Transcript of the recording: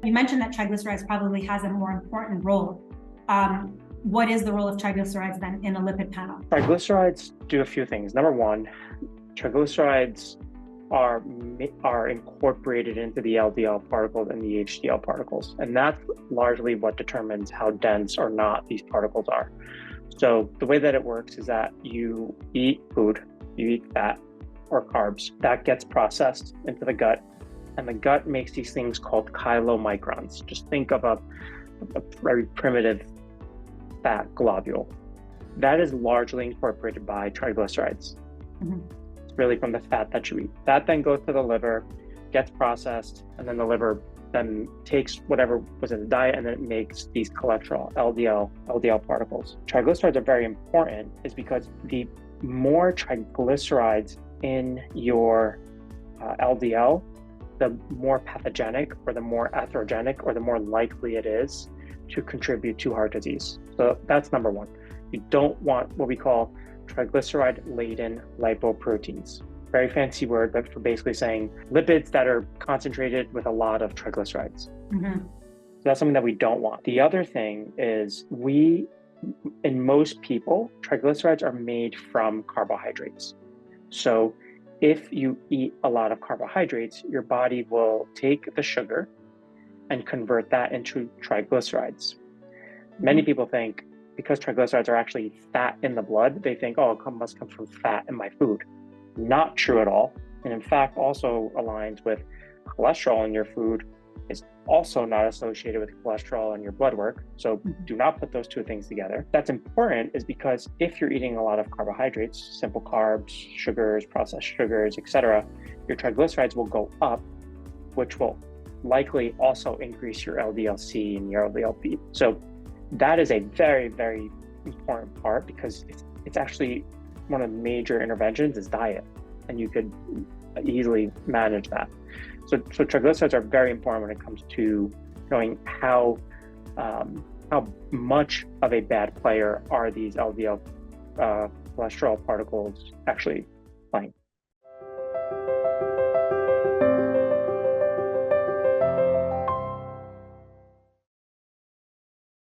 you mentioned that triglycerides probably has a more important role. What is the role of triglycerides then in a lipid panel? Triglycerides do a few things. Number one, triglycerides are incorporated into the LDL particles and the HDL particles. And that's largely what determines how dense or not these particles are. So the way that it works is that you eat food, you eat fat or carbs, that gets processed into the gut, and the gut makes these things called chylomicrons. Just think of a very primitive fat globule. That is largely incorporated by triglycerides. Mm-hmm. Really from the fat that you eat. That then goes to the liver, gets processed, and then the liver then takes whatever was in the diet and then it makes these cholesterol, LDL particles. Triglycerides are very important is because the more triglycerides in your LDL, the more pathogenic or the more atherogenic or the more likely it is to contribute to heart disease. So that's number one. You don't want what we call triglyceride-laden lipoproteins. Very fancy word, but for basically saying lipids that are concentrated with a lot of triglycerides. Mm-hmm. So that's something that we don't want. The other thing is in most people, triglycerides are made from carbohydrates. So if you eat a lot of carbohydrates, your body will take the sugar and convert that into triglycerides. Many people think because triglycerides are actually fat in the blood, they think, oh, it must come from fat in my food. Not true at all. And in fact, also aligns with cholesterol in your food is also not associated with cholesterol in your blood work. So do not put those two things together. That's important is because if you're eating a lot of carbohydrates, simple carbs, sugars, processed sugars, etc., your triglycerides will go up, which will likely also increase your LDL-C and your LDL-P. So that is a very, very important part because it's actually one of the major interventions is diet, and you could easily manage that. So triglycerides are very important when it comes to knowing how much of a bad player are these LDL cholesterol particles actually playing.